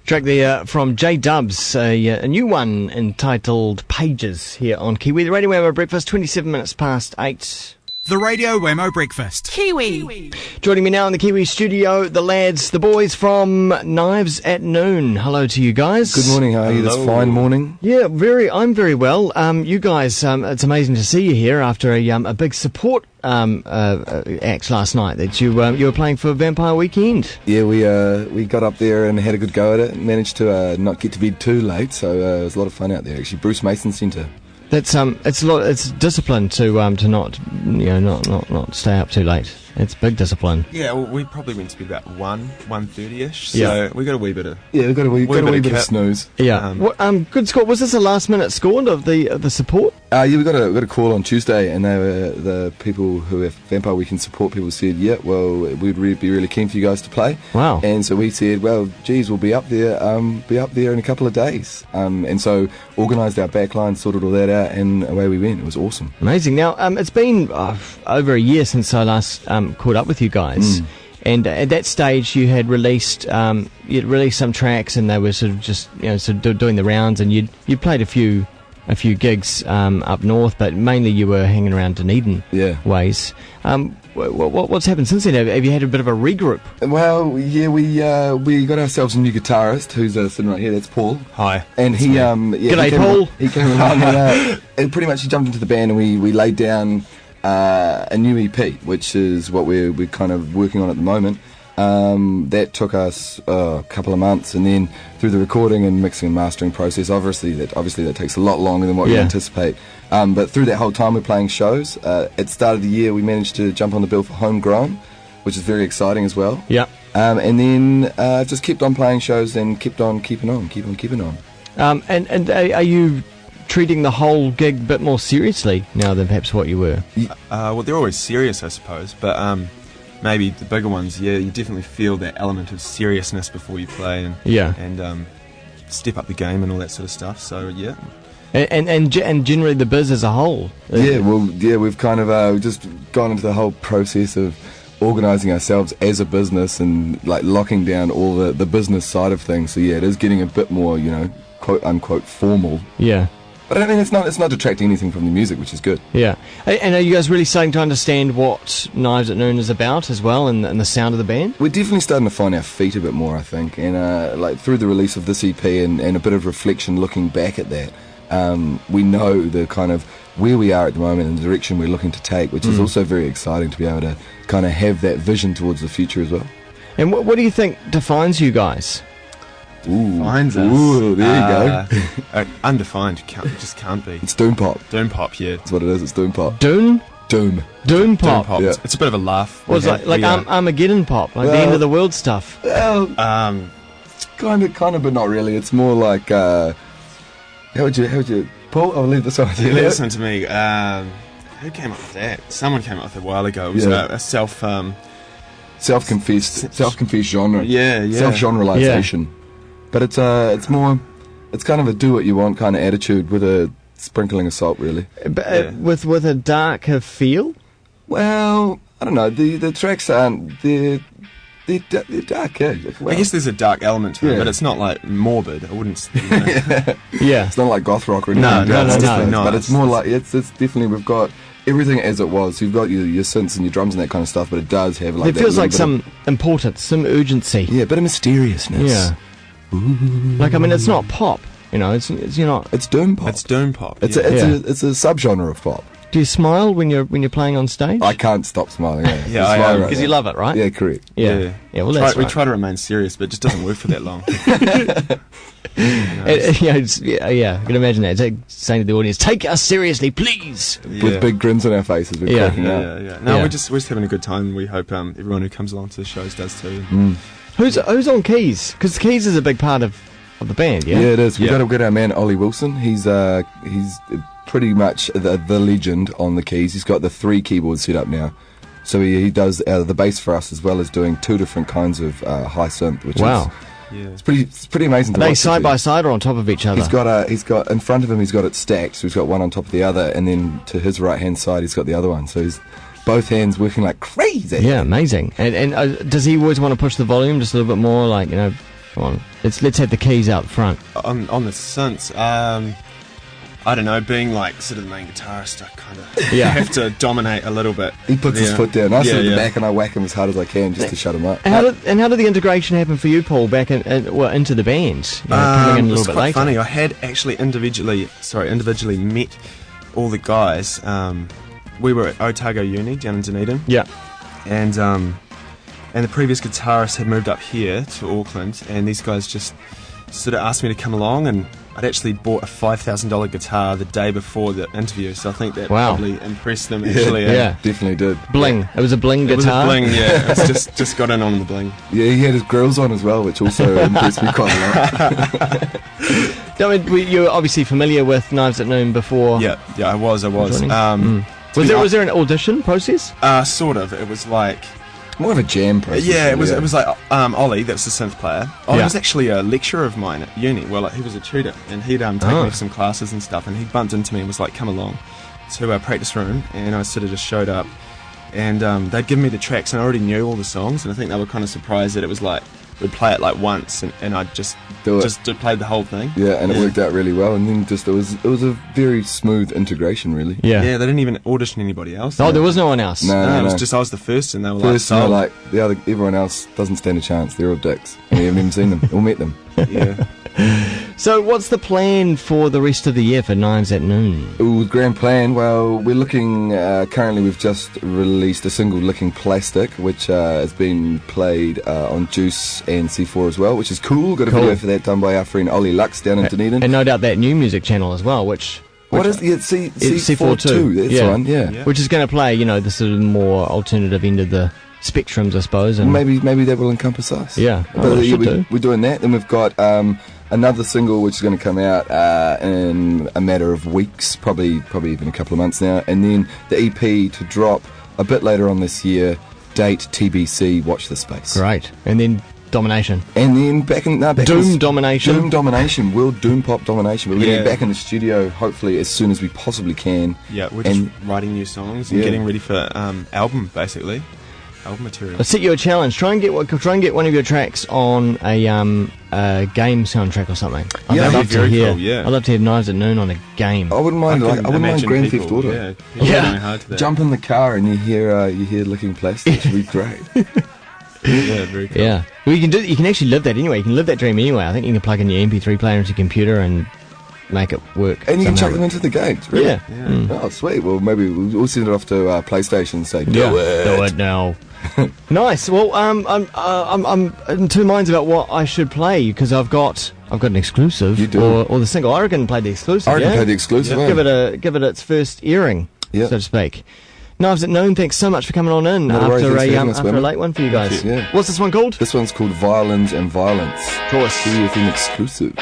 Track there from J Dubs, a new one entitled Pages here on Kiwi. The Radio Wammo Breakfast, 27 minutes past 8. The Radio Wammo Breakfast. Kiwi. Joining me now in the Kiwi studio, the lads, the boys from Knives at Noon. Hello to you guys. Good morning, how are you this fine morning? Yeah, I'm very well. You guys, it's amazing to see you here after a big support act last night that you were playing for Vampire Weekend. Yeah, we got up there and had a good go at it. Managed to not get to bed too late, so it was a lot of fun out there. Actually, Bruce Mason Centre. That's it's discipline to not stay up too late. It's big discipline. Yeah, well, we probably went to be about 1:30ish. So we got a wee bit of we got a wee bit of snooze. Yeah. Good score. Was this a last minute score of the support? Yeah, we got a call on Tuesday, and they were the people who have Vampire Weekend support people said, yeah, well, we'd be really keen for you guys to play. Wow. And so we said, well, geez, we'll be up there in a couple of days. And so organised our backline, sorted all that out, and away we went. It was awesome. Amazing. Now, it's been over a year since I last caught up with you guys. And at that stage, you had released some tracks, and they were sort of just doing the rounds, and you'd played a few gigs up north, but mainly you were hanging around Dunedin ways. What's happened since then? Have you had a bit of a regroup? Well, yeah, we got ourselves a new guitarist who's sitting right here. That's Paul. Hi. And he G'day, Paul. He came along and pretty much he jumped into the band, and we laid down a new EP, which is what we're kind of working on at the moment. That took us a couple of months, and then through the recording and mixing and mastering process, obviously that takes a lot longer than what you anticipate. But through that whole time we're playing shows. At the start of the year we managed to jump on the bill for Homegrown, which is very exciting as well. Yeah. And then just kept on playing shows and kept on keeping on. And are you treating the whole gig a bit more seriously now than perhaps what you were? Well, they're always serious, I suppose, but maybe the bigger ones, you definitely feel that element of seriousness before you play, and step up the game and all that sort of stuff. So yeah. And generally the biz as a whole. We've kind of just gone into the whole process of organising ourselves as a business and like locking down all the business side of things. So yeah, it is getting a bit more, quote unquote formal. Yeah. But I mean, it's not detracting anything from the music, which is good. Yeah. And are you guys really starting to understand what Knives at Noon is about as well, and the sound of the band? We're definitely starting to find our feet a bit more, I think. And like through the release of this EP and a bit of reflection looking back at that, we know the kind of where we are at the moment and the direction we're looking to take, which is also very exciting to be able to kind of have that vision towards the future as well. And what do you think defines you guys? Finds us. Ooh, there you go. Undefined, just can't be. It's Doom Pop. Doom Pop, yeah. That's what it is, it's Doom Pop. Doom Pop. Doom Pop. Yeah. It's a bit of a laugh. Well, it's like Armageddon Pop, like the end of the world stuff. Well, kind of, but not really. It's more like, how would you, Paul, I'll leave this on to you. Listen to me, who came up with that? Someone came up with it a while ago. It was a self-confessed genre. Yeah. Self-generalization. But it's kind of a do-what-you-want kind of attitude with a sprinkling of salt, really. But, with a darker feel? Well, I don't know. The tracks aren't... They're dark, yeah. I guess there's a dark element to it, but it's not like morbid. I wouldn't... Yeah. It's not like goth rock or anything. No. But it's more like... It's definitely... We've got everything as it was. You've got your synths and your drums and that kind of stuff, but it does have like... It feels like some importance, some urgency. Yeah, a bit of mysteriousness. Yeah. Like, I mean, it's not pop, it's not. It's Doom Pop. It's Doom Pop. It's a subgenre of pop. Do you smile when you're playing on stage? I can't stop smiling. Yeah, because you love it, right? Yeah, correct. Yeah. Well, that's we try to remain serious, but it just doesn't work for that long. I can imagine that. It's saying to the audience, "Take us seriously, please." With big grins on our faces, we're cracking up. Yeah. No, we're just having a good time. We hope everyone who comes along to the shows does too. Who's on keys? Because keys is a big part of the band. Yeah, it is. We've got to get our man Ollie Wilson. He's pretty much the legend on the keys. He's got the 3 keyboards set up now, so he does the bass for us as well as doing 2 different kinds of high synth. Which is it's pretty amazing. Are they side by side or on top of each other? He's got in front of him. He's got it stacked. So he's got one on top of the other, and then to his right hand side, he's got the other one. So he's both hands working like crazy. Yeah, amazing. And does he always want to push the volume just a little bit more, like Come on, let's have the keys out front. On the synths, I don't know, being like sort of the main guitarist, I kind of have to dominate a little bit. He puts his foot down. I sit at the back and I whack him as hard as I can just to shut him up. How did the integration happen for you, Paul, back into the band? Coming in a little bit later. Funny. I had actually individually met all the guys. We were at Otago Uni down in Dunedin. Yeah. And the previous guitarist had moved up here to Auckland, and these guys just sort of asked me to come along, and I'd actually bought a $5,000 guitar the day before the interview, so I think that probably impressed them. Actually, yeah, definitely did. Bling. It was a bling guitar. It was a bling, yeah. It's just got in on the bling. Yeah, he had his grills on as well, which also impressed me quite a lot. I mean, you're obviously familiar with Knives at Noon before. Yeah, I was. Was there an audition process? Sort of. It was like more of a jam process. Yeah, it was like Ollie, that's the synth player. Ollie was actually a lecturer of mine at uni. Well, he was a tutor, and he'd taken me to some classes and stuff, and he bumped into me and was like, come along to our practice room, and I sort of just showed up, and they'd given me the tracks, and I already knew all the songs, and I think they were kind of surprised that it was like, we'd play it like once, and I'd just played the whole thing. Yeah, and it worked out really well, and then it was a very smooth integration, really. Yeah, they didn't even audition anybody else. Oh, there was no one else. No, it was just I was the first, and they were like everyone else doesn't stand a chance. They're all dicks. And we haven't even seen them or met them. Yeah. So what's the plan for the rest of the year for Knives at Noon? Ooh, grand plan. Well, we're looking, currently we've just released a single, Licking Plastic, which has been played on Juice and C4 as well, which is cool. Got a video for that done by our friend Ollie Lux down in Dunedin. And no doubt that new music channel as well, what is it? C4 2, that's the one, yeah. Which is going to play, the sort of more alternative end of the spectrums, I suppose. And maybe that will encompass us. Yeah. We're doing that. Then we've got another single which is going to come out in a matter of weeks, probably even a couple of months now, and then the EP to drop a bit later on this year. Date TBC. Watch the space. Great. And then Domination. And then Domination. World Doom Pop Domination. We're getting back in the studio hopefully as soon as we possibly can. Yeah, we're just writing new songs and getting ready for album basically. Album material. I'll set you a challenge. Try and get one of your tracks on a game soundtrack or something. I'd love to hear. Cool, I'd love to hear Knives at Noon on a game. I wouldn't mind. I wouldn't mind Grand Theft Auto. Yeah. Jump in the car and you hear Licking Plastic. It would be great. Yeah, very cool. Yeah, well, you can actually live that anyway. You can live that dream anyway. I think you can plug in your MP3 player into your computer and make it work. And you can chuck them into the games, really? Yeah. Oh, sweet. Well, maybe we'll send it off to PlayStation and say, do it now. Nice. Well, I'm in two minds about what I should play because I've got an exclusive. You do. Or the single. I reckon play the exclusive. Play the exclusive. Yeah. Give it its first airing, so to speak. Knives at Noon, thanks so much for coming on in after a late one for you guys. Yeah. What's this one called? This one's called Violins and Violence. Of course. CFM exclusive.